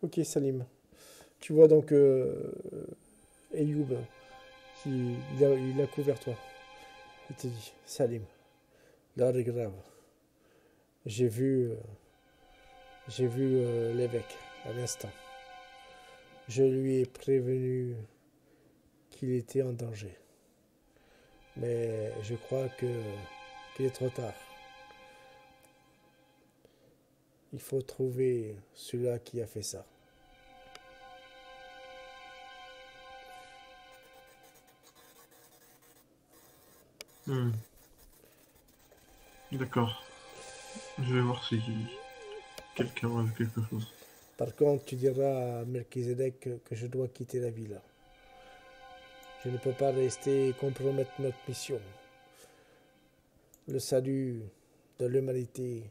Ok, Salim. Tu vois donc Ayoub il a couvert toi. Il te dit, Salim, l'heure est grave. J'ai vu, euh, j'ai vu l'évêque à l'instant. Je lui ai prévenu qu'il était en danger. Mais je crois qu'il est trop tard. Il faut trouver celui-là qui a fait ça. Hmm, d'accord. Je vais voir si quelqu'un a vu quelque chose. Par contre, tu diras à Melchizedek que je dois quitter la ville. Je ne peux pas rester et compromettre notre mission. Le salut de l'humanité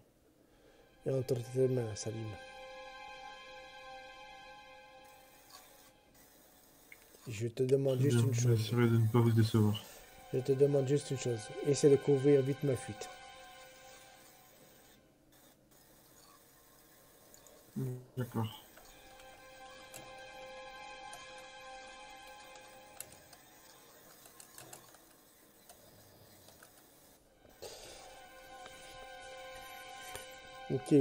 est entre tes mains, Salim. Je te demande Très juste bien, une chose. j'essaierai de ne pas vous décevoir. Je te demande juste une chose. Essaie de couvrir vite ma fuite. D'accord. Ok.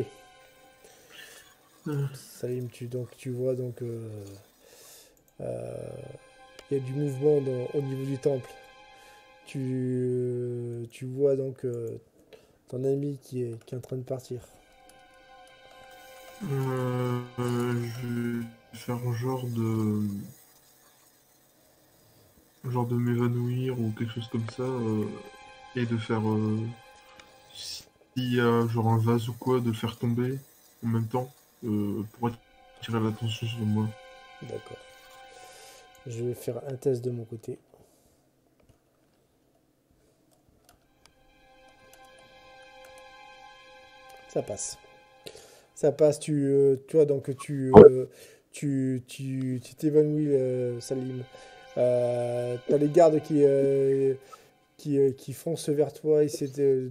Euh, Salim, tu vois il y a du mouvement au niveau du temple. Tu vois ton ami qui est en train de partir. je vais faire genre de m'évanouir ou quelque chose comme ça, et de faire, s'il y a genre un vase ou quoi, de le faire tomber en même temps, pour attirer l'attention sur moi. D'accord. Je vais faire un test de mon côté. Ça passe. Ça passe, tu vois, donc tu t'évanouis, Salim. T'as les gardes qui foncent vers toi, essaient de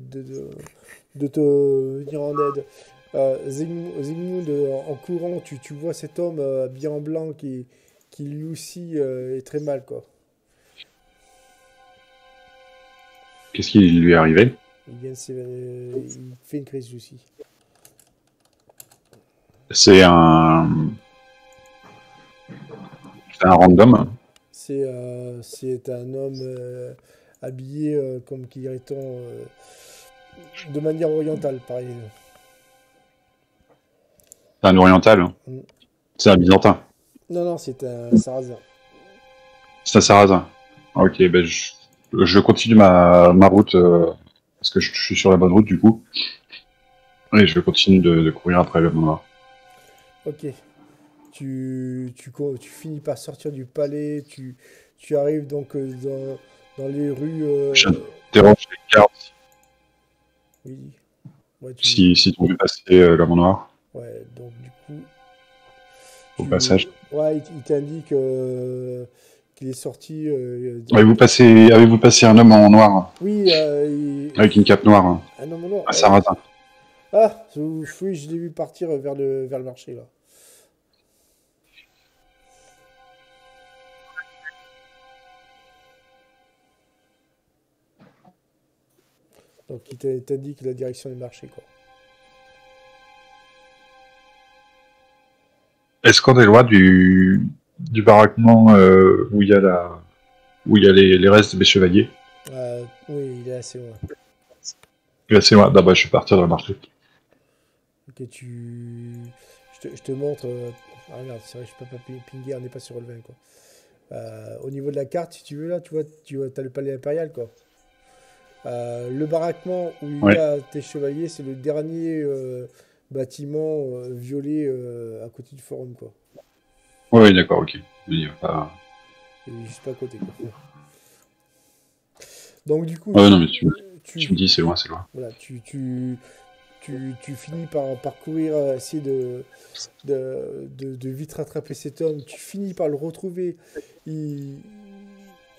te venir en aide. Zygmunt, en courant, tu vois cet homme habillé en blanc qui lui aussi est très mal, quoi. Qu'est-ce qui lui est arrivé? Il fait une crise aussi. C'est un, c'est un random. C'est un homme habillé, comme qui dirait-on, de manière orientale, pareil. C'est un oriental. Mm. C'est un byzantin. Non, non, c'est un sarrasin. C'est un sarrasin. Ok, ben je continue ma route parce que je suis sur la bonne route du coup. Et je continue de courir après le manoir. Ok. Tu finis par sortir du palais, tu arrives donc dans les rues. J'interroge les gardes Oui. Ouais, si tu veux passer le manoir ouais, donc du coup, au passage. ouais, il t'indique qu'il est sorti. Avez-vous passé un homme en noir Oui, avec une cape noire, ah non, non, non. un sarrasin? Ah, oui, je l'ai vu partir vers le marché là. Donc il t'indique la direction du marché, quoi. Est-ce qu'on est loin du baraquement où il y a les restes des chevaliers? Oui, il est assez loin. Là, c'est loin. D'abord, je suis parti dans le marché. Ok, je te montre. Ah merde, c'est vrai, je peux pas pinguer, on n'est pas sur le 20, quoi. Au niveau de la carte, si tu veux, là, t'as le palais impérial, quoi. Le baraquement où il y Ouais. a tes chevaliers, c'est le dernier bâtiment violet à côté du forum, quoi. Oui, d'accord, ok. Il y a pas... Il est juste pas à côté, quoi. Donc, du coup, Ouais, non, mais tu tu, me dis, c'est loin, c'est loin. voilà, tu finis par courir, essayer de vite rattraper cet homme. Tu finis par le retrouver. Il,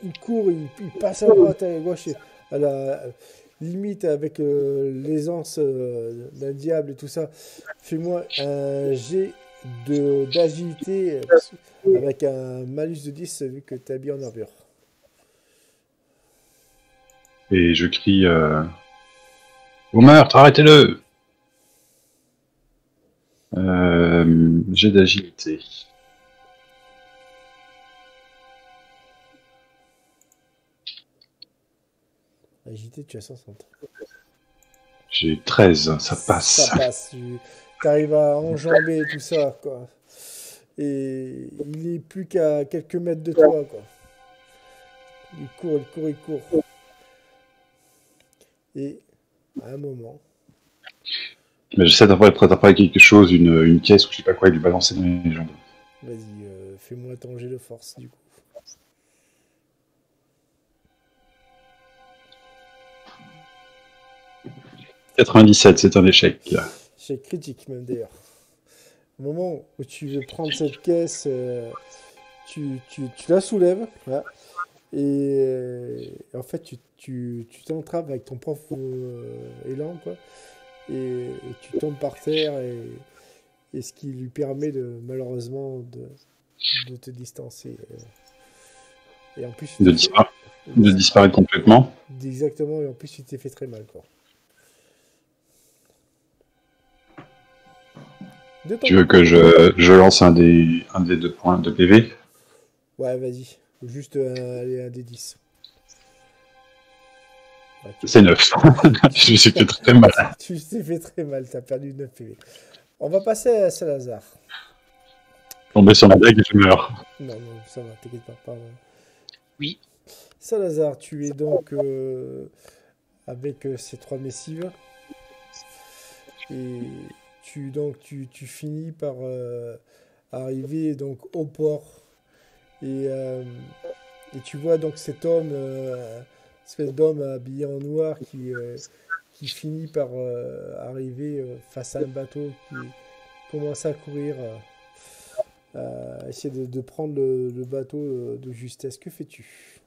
il court, il passe à droite, à gauche, à la limite avec l'aisance d'un diable et tout ça. Fais-moi un jet d'agilité avec un malus de 10 vu que tu es habillé en armure. Et je crie au meurtre, arrêtez-le. J'ai d'agilité. Agilité, tu as 60. J'ai 13, ça passe. Ça passe. Tu arrives à enjamber tout ça, quoi. Et il est plus qu'à quelques mètres de toi, quoi. Il court, il court, il court. Et à un moment, Mais j'essaie d'attraper quelque chose, une caisse ou je sais pas quoi, et de lui balancer dans les jambes. vas-y, fais-moi ton jet de force, du coup. 97, c'est un échec. C'est critique, même d'ailleurs. Au moment où tu veux prendre cette caisse, tu la soulèves, voilà, et en fait, tu t'entraves avec ton propre élan, quoi, et tu tombes par terre, et ce qui lui permet malheureusement de te distancer. Et en plus, De disparaître complètement. Exactement, et en plus, tu t'es fait très mal, quoi. Tu veux que je lance un des 2 points de PV? Ouais, vas-y. Juste aller un des 10. Ouais, C'est 9. Je me suis fait très mal. Tu t'es fait très mal, t'as perdu 9 PV. On va passer à Salazar. Tomber sur la blague et je meurs. Non, ça va, t'inquiète pas. Oui. Salazar, tu es donc avec ces 3 messives. Et tu finis par arriver donc au port. Et tu vois donc cet homme, espèce d'homme habillé en noir qui finit par arriver face à un bateau qui commence à courir, essayer de prendre le bateau de justesse. Que fais-tu?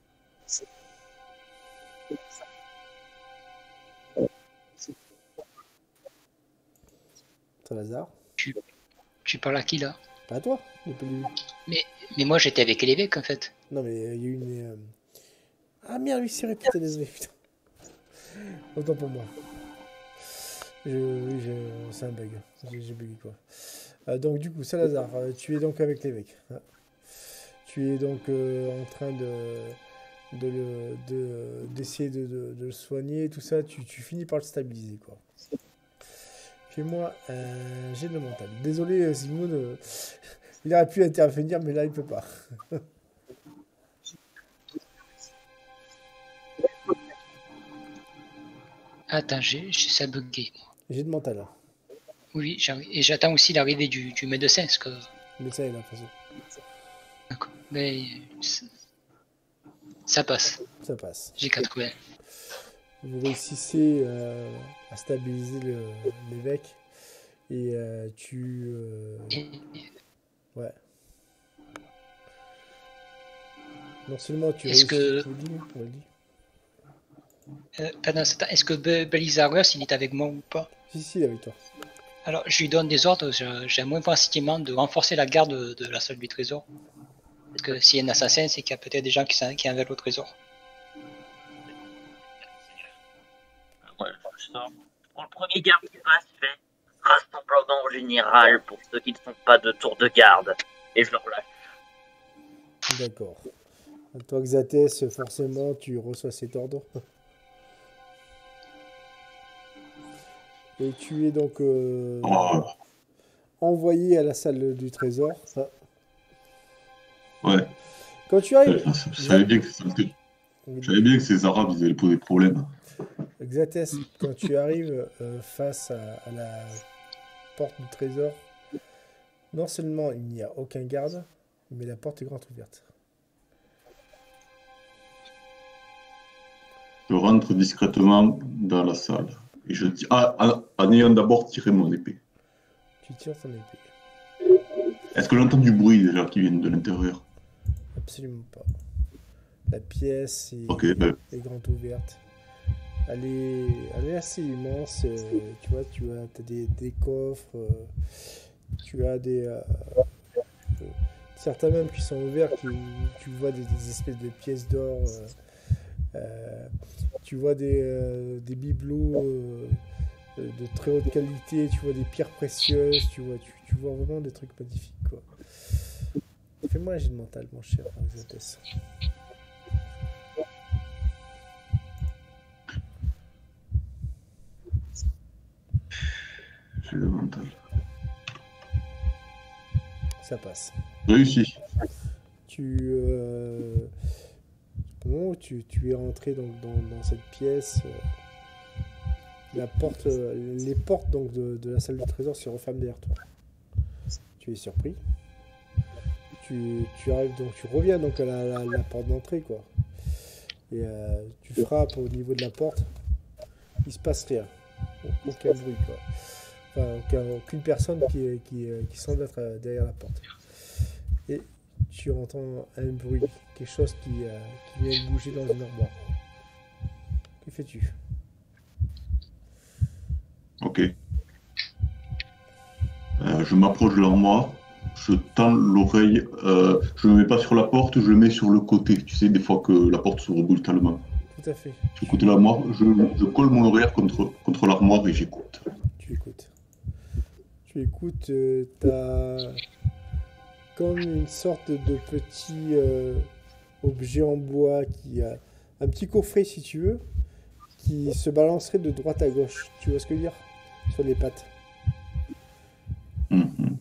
Salazar? Tu parles à qui là? Pas à toi, depuis le début. Mais moi j'étais avec l'évêque en fait. Non, mais il y a eu une. Ah merde, oui, c'est répété, désolé, putain. Autant pour moi. C'est un bug. J'ai bugué quoi. Donc, du coup, Salazar, tu es donc avec l'évêque. Tu es donc en train d'essayer de le soigner, tout ça. Tu finis par le stabiliser, quoi. Fais-moi un jet de mental. Désolé, Simone. Il aurait pu intervenir, mais là, il peut pas. Attends, ça a bugué. J'ai de mental. Hein. Oui, et j'attends aussi l'arrivée du médecin. Parce que... Mais ça est là, de toute façon. D'accord. Mais ça passe. Ça passe. J'ai 80. Vous réussissez à stabiliser l'évêque. Et Ouais. Non seulement tu Est-ce que... pendant ce temps, est-ce que Belisarius il est avec moi ou pas? Si, il est avec toi. Alors, je lui donne des ordres. J'ai un moins sentiment de renforcer la garde de la salle du trésor. Parce que s'il y a un assassin, c'est qu'il y a peut-être des gens qui envahissent le trésor. Ouais, je prends le premier garde qui passe, je fais rassemblement général pour ceux qui ne font pas de tour de garde. Et je le relâche. D'accord. Toi, Xathès, forcément, tu reçois cet ordre. Et tu es donc envoyé à la salle du trésor. Ça. Ouais. Quand tu arrives... Je savais bien que ces Arabes, ils allaient poser problème. Xathès, quand tu arrives face à la porte du trésor, non seulement il n'y a aucun garde, mais la porte est grande ouverte. Je rentre discrètement dans la salle. Et je dis, en ayant d'abord tiré mon épée. Tu tires ton épée. Est-ce que j'entends du bruit déjà qui vient de l'intérieur? Absolument pas. La pièce est grande ouverte. Elle est assez immense. Tu vois, as des coffres, Tu as certains même qui sont ouverts, tu vois des espèces de pièces d'or. Tu vois des bibelots de très haute qualité, tu vois des pierres précieuses, tu vois vraiment des trucs magnifiques, quoi. Fais-moi un jet de mental, mon cher Xathès. J'ai le mental. Ça passe. Réussi. Au moment où tu es rentré donc, dans cette pièce, les portes donc, de la salle du trésor se referment derrière toi. Tu es surpris. Tu arrives donc, tu reviens donc à la porte d'entrée, quoi. Et tu frappes au niveau de la porte. Il se passe rien. Aucun bruit, quoi. Enfin, aucune personne qui semble être derrière la porte. Et tu entends un bruit, quelque chose qui vient de bouger dans une armoire. Que fais-tu? Ok. Je m'approche de l'armoire, je tends l'oreille, je ne le mets pas sur la porte, je le mets sur le côté. Tu sais, des fois que la porte s'ouvre brutalement. Tout à fait. Sur le côté de l'armoire, je colle mon oreille contre l'armoire et j'écoute. Tu écoutes. T'as comme une sorte de petit objet en bois qui a un petit coffret, si tu veux, qui se balancerait de droite à gauche. Tu vois ce que je veux dire? Sur les pattes. Mhm.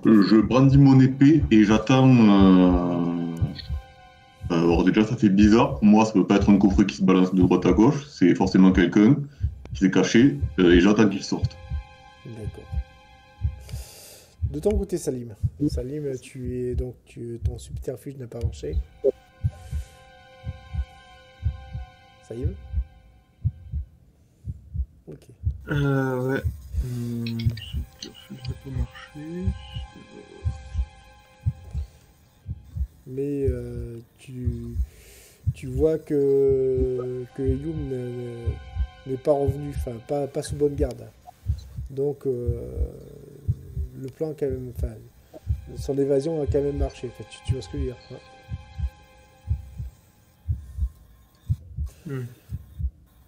Je brandis mon épée et j'attends. Alors déjà, ça fait bizarre. Pour moi, ça peut pas être un coffret qui se balance de droite à gauche. C'est forcément quelqu'un qui s'est caché et j'attends qu'il sorte. D'accord. De ton côté, Salim. Salim, ton subterfuge n'a pas marché. Salim? Ok. Ouais. Subterfuge n'a pas marché. Mais tu vois que Yum n'est pas revenu, enfin pas sous bonne garde. Donc le plan a quand même, enfin son évasion a quand même marché. Enfin, tu vois ce que je veux dire, hein.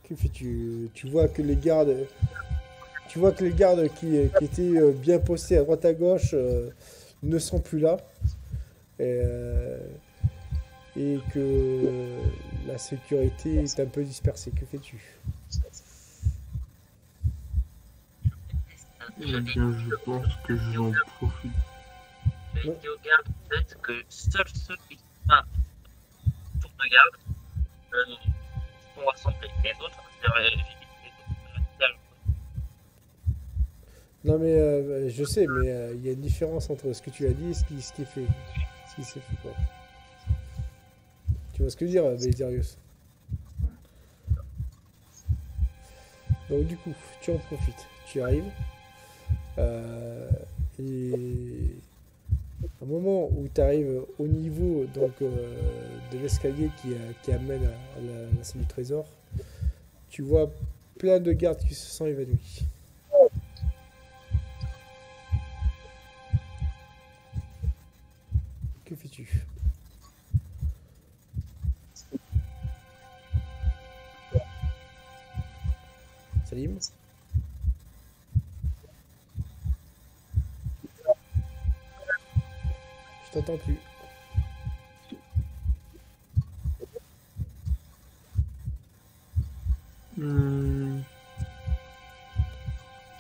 Que fais-tu? Tu vois que les gardes qui étaient bien postés à droite à gauche ne sont plus là. Et que la sécurité est un peu dispersée. Que fais-tu? Eh bien, je pense que j'en profite. Je dis aux gardes peut-être que seuls ceux qui sont pas tour de garde sont rassemblés. Les autres, Non mais je sais, mais il y a une différence entre ce que tu as dit et ce qui est fait. Ce qui s'est fait, quoi. Tu vois ce que je veux dire, Belisarius? Donc du coup, tu en profites. Tu arrives. Et au moment où tu arrives au niveau donc, de l'escalier qui amène à la salle du trésor, tu vois plein de gardes qui se sont évanouis. Que fais-tu? Salim? Je t'entends plus.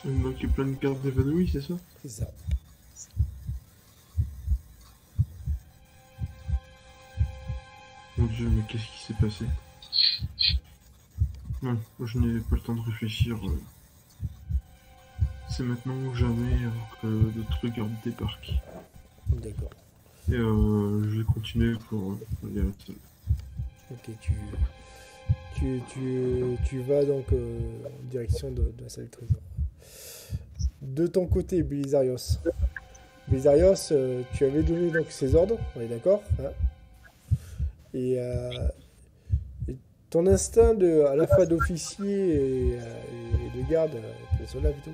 Donc il y a plein de cartes évanouies, c'est ça? C'est ça. Mon Dieu, mais qu'est-ce qui s'est passé? Non, je n'ai pas le temps de réfléchir. C'est maintenant ou jamais alors que d'autres gardes débarquent. D'accord. Et je vais continuer pour aller à la salle. Ok, tu vas donc en direction de la salle du trésor. De ton côté, Belisarios. Belisarios, tu avais donné donc ses ordres, on est d'accord, hein? Et ton instinct à la fois d'officier et de garde, de soldat plutôt,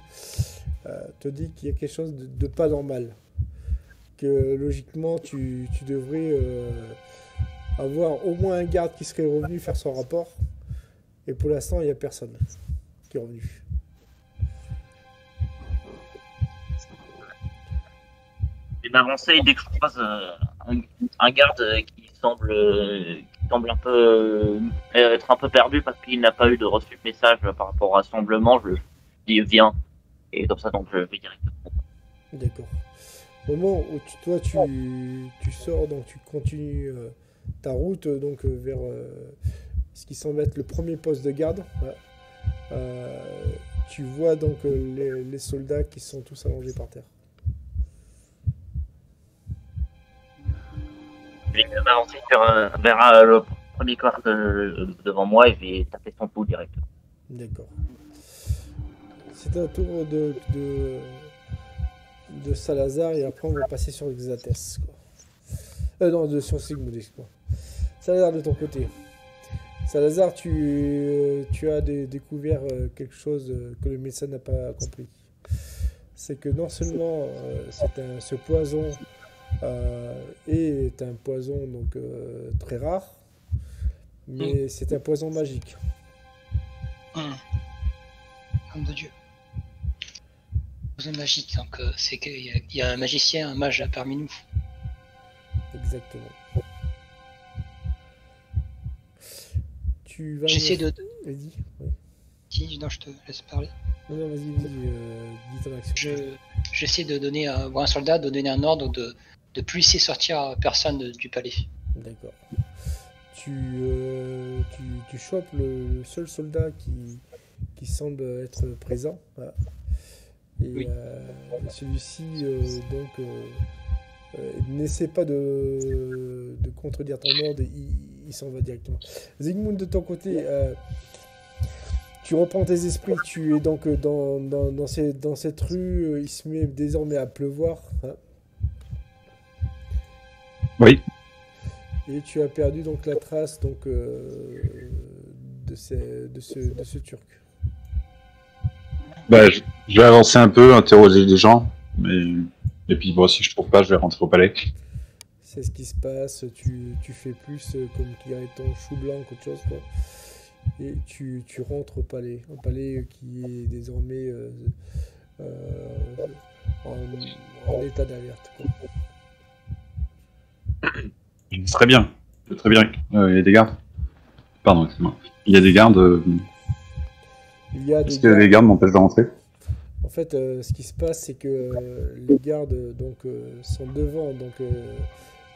te dit qu'il y a quelque chose de pas normal. Que logiquement, tu devrais avoir au moins un garde qui serait revenu faire son rapport. Et pour l'instant, il n'y a personne qui est revenu. Je vais m'avancer dès que je croise un garde qui semble un peu être un peu perdu parce qu'il n'a pas eu de reçu de message par rapport au rassemblement. Je dis viens et comme ça donc je vais directement. D'accord. Au moment où tu sors, donc tu continues ta route donc vers ce qui semble être le premier poste de garde. Voilà. Tu vois donc les soldats qui sont tous allongés par terre. Je vais m'avancer vers le premier corps devant moi et je vais taper son pouls directement. D'accord. C'est un tour de Salazar et après on va passer sur Exates. Non, sur Sigmund, excuse-moi. Salazar de ton côté. Salazar, tu as découvert quelque chose que le médecin n'a pas compris. C'est que non seulement ce poison est un poison donc très rare, mais c'est un poison magique. Nom de Dieu. Poison magique, donc c'est qu'il y a un magicien, un mage parmi nous. Exactement. Tu vas. J'essaie de. Vas-y. Oui. Si, non, je te laisse parler. Non, vas-y, dis ton action. J'essaie de donner à un soldat de donner un ordre de plus laisser sortir personne du palais. D'accord. Tu chopes le seul soldat qui semble être présent. Voilà. Et Oui. celui-ci n'essaie pas de contredire ton ordre, il s'en va directement. Zygmunt, de ton côté, tu reprends tes esprits, tu es donc dans cette rue, il se met désormais à pleuvoir. Hein. Oui. Et tu as perdu donc la trace donc, de ce Turc. Bah, je vais avancer un peu, interroger les gens, et puis bon, si je trouve pas, je vais rentrer au palais. C'est ce qui se passe, tu fais plus comme qui aurait ton chou blanc qu'autre chose, quoi. Et tu rentres au palais qui est désormais en état d'alerte, quoi. Très bien, très bien. Il y a des gardes. Pardon, excuse-moi. Il y a des gardes. Il y a Est-ce des que gardes. les gardes m'empêchent de rentrer? En fait, ce qui se passe, c'est que les gardes donc, sont devant donc,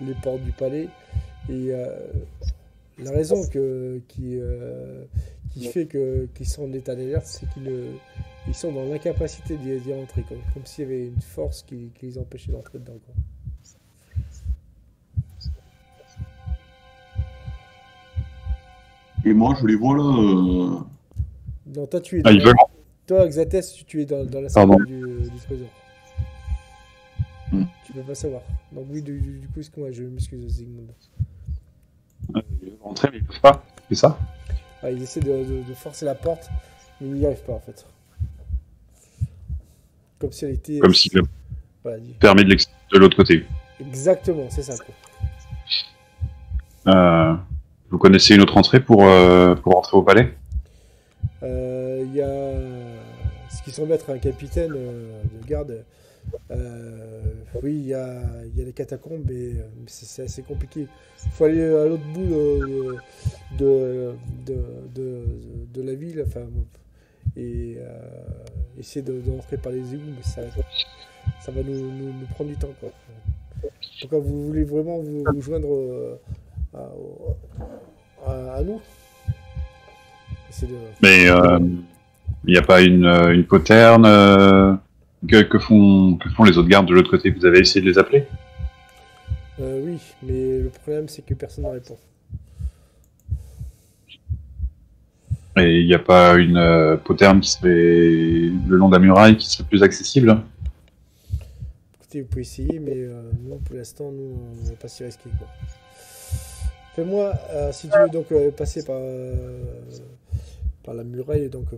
les portes du palais. Et la raison qui fait qu'ils sont en état d'alerte, c'est qu'ils sont dans l'incapacité d'y entrer, comme s'il y avait une force qui les empêchait d'entrer dedans, quoi. Et moi, je les vois là. Non, toi, tu es Ah, ils veulent. toi, Xates, tu es dans la Pardon. salle du trésor. Hmm. Tu peux pas savoir. Donc oui, du coup, excuse-moi, je m'excuse, Zygmunt. Ils veulent rentrer, mais ils peuvent pas. C'est ça? Ah, il essaie de forcer la porte, mais il n'y arrive pas, en fait. Comme si elle était... Comme s'il Voilà, dis. permet de l'extérieur de l'autre côté. Exactement, c'est ça, quoi. Vous connaissez une autre entrée pour rentrer au palais? Il y a ce qui semble être un capitaine de garde. Oui, il y a les catacombes, mais c'est assez compliqué. Il faut aller à l'autre bout de la ville, enfin, et essayer d'entrer par les égouts, mais ça va nous prendre du temps, quoi. Donc, vous voulez vraiment vous joindre à nous? Mais il n'y a pas une poterne que font les autres gardes de l'autre côté? Vous avez essayé de les appeler? Oui, mais le problème c'est que personne ne répond. Et il n'y a pas une poterne qui serait le long de la muraille qui serait plus accessible? Écoutez, vous pouvez essayer, mais nous, pour l'instant, on ne va pas s'y risquer, quoi. Fais-moi, si tu veux donc passer par la muraille, donc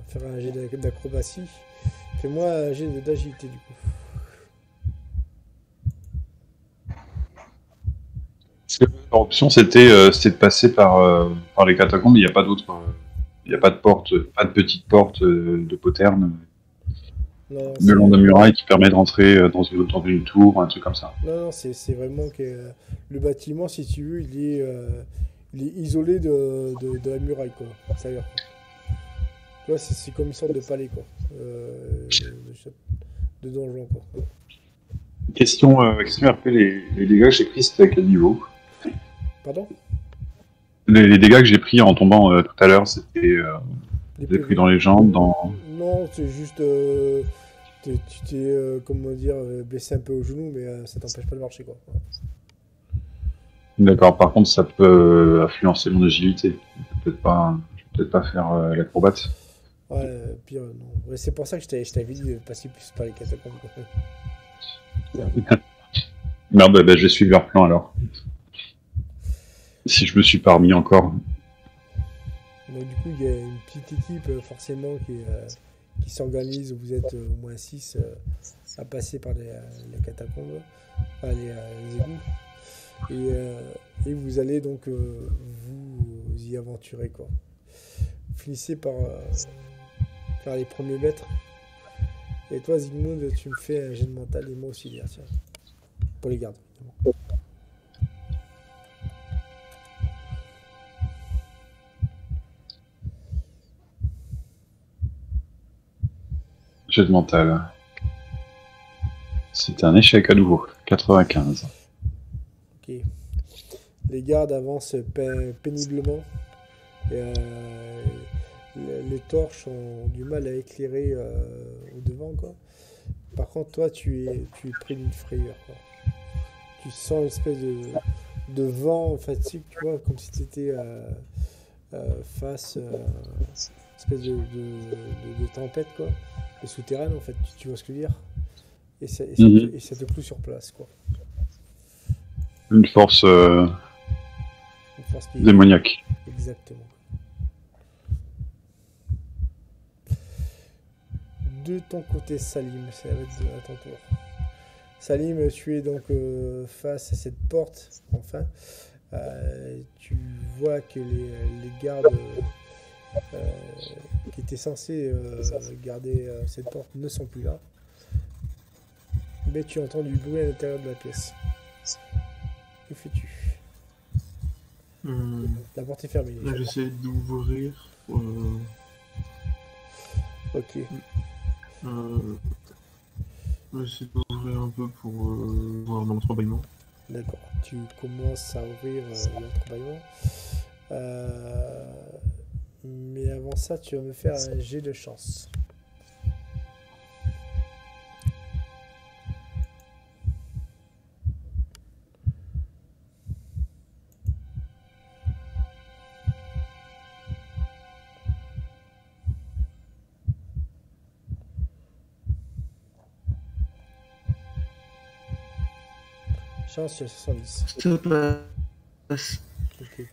faire un jet d'acrobatie. Fais-moi un jet d'agilité du coup. Parce que leur option, c'était de passer par les catacombes. Il n'y a pas d'autre. Il n'y a pas de porte, pas de petite porte de poterne Non, le long de la muraille qui permet de rentrer dans une tour, un truc comme ça. non, c'est vraiment que le bâtiment, si tu veux, il est isolé de la muraille, quoi. Ça veut dire. Tu vois, c'est comme une sorte de palais, quoi. De donjon, quoi. Question RP, les dégâts que j'ai pris, c'était à quel niveau? Pardon? Les dégâts que j'ai pris en tombant tout à l'heure, c'était Les j'ai pris PV. dans les jambes, dans... Non, c'est juste. Tu t'es, comment dire, blessé un peu au genou, mais ça t'empêche pas de marcher, quoi. D'accord, par contre, ça peut influencer mon agilité. Je vais peut-être pas faire l'acrobate. Ouais, pire, non. Ouais, c'est pour ça que je t'avais dit de passer plus par les catacombes, quoi. Merde, bah, je vais suivre leur plan alors. Si je me suis pas remis encore. Donc, du coup, il y a une petite équipe, forcément, qui s'organise. Vous êtes au moins 6 à passer par les catacombes, les égouts. Et vous allez donc vous y aventurer, quoi. Vous finissez par faire les premiers mètres. Et toi, Zygmunt, tu me fais un jet de mental et moi aussi, tiens. Pour les gardes, évidemment. Jet de mental. C'est un échec à nouveau. 95. Ok. Les gardes avancent péniblement. Et, les torches ont du mal à éclairer au devant, quoi. Par contre, toi, tu es pris d'une frayeur, quoi. Tu sens une espèce de vent fatigue, tu vois, comme si tu étais face à une espèce de tempête, quoi. Et souterraine, en fait, tu vois ce que je veux dire? Et ça te cloue sur place, quoi. Une force Une force qui démoniaque. Exactement. De ton côté, Salim, ça va être à ton tour. Salim, tu es donc face à cette porte, enfin. Tu vois que les gardes qui étaient censés garder cette porte ne sont plus là. Mais tu entends du bruit à l'intérieur de la pièce. Que fais-tu? La porte est fermée. Là, j'essaie d'ouvrir. Ok. J'essaie d'ouvrir un peu pour voir dans l'entrebâillement. D'accord. Tu commences à ouvrir l'entrebâillement. Mais avant ça, tu vas me faire un jet de chance. Chance, tu as 70. Ça passe. Ok,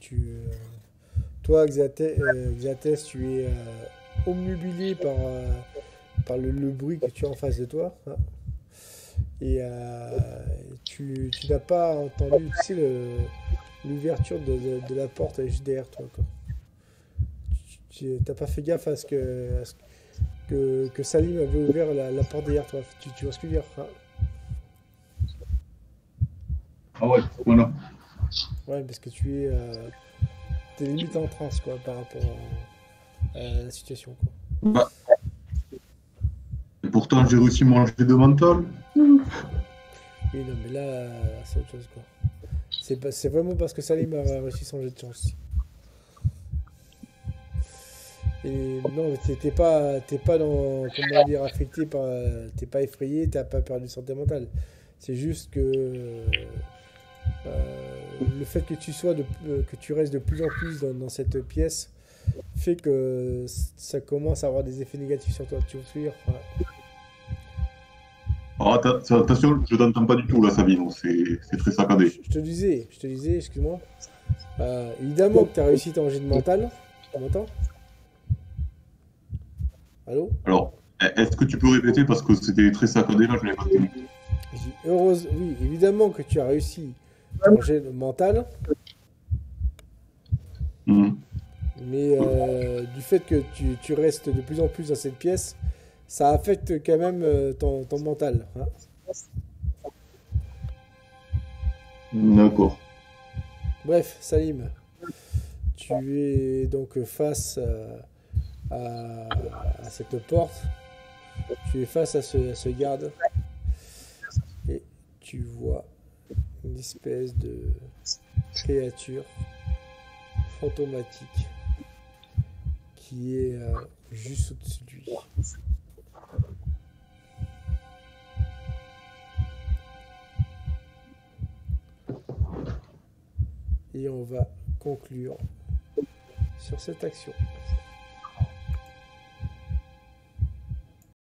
toi, Xathès, tu es obnubilé par le bruit que tu as en face de toi. Hein. Et tu n'as pas entendu, tu sais, l'ouverture de la porte juste derrière toi, quoi. Tu n'as pas fait gaffe à ce que Salim avait ouvert la porte derrière toi. Tu vois ce que je veux dire, hein? Ah ouais, voilà. Ouais, parce que t'es limite en transe, quoi, par rapport à la situation, quoi. Bah. Et pourtant, j'ai réussi mon jet de mental. Oui, non, mais là, c'est autre chose, quoi. C'est vraiment parce que Salim a réussi son jet de chance. Et non, t'es pas dans, comment dire, affecté par... T'es pas effrayé, t'as pas perdu santé mentale. C'est juste que... le fait que que tu restes de plus en plus dans cette pièce fait que ça commence à avoir des effets négatifs sur toi. Tu vois ce que je veux dire? Ah, attention, je t'entends pas du tout là, Sabine. C'est très saccadé. Je te disais, excuse-moi. Évidemment que tu as réussi ton jet de mental. Tu m'entends? Allô? Alors, est-ce que tu peux répéter parce que c'était très saccadé là, je l'ai pas entendu. Je dis heureuse, oui, évidemment que tu as réussi ton jet mental, Mhm. mais du fait que tu restes de plus en plus dans cette pièce, ça affecte quand même ton mental. Hein. D'accord. Bref, Salim, tu es donc face à cette porte, tu es face à ce garde, et tu vois une espèce de créature fantomatique qui est juste au-dessus de lui. Et on va conclure sur cette action.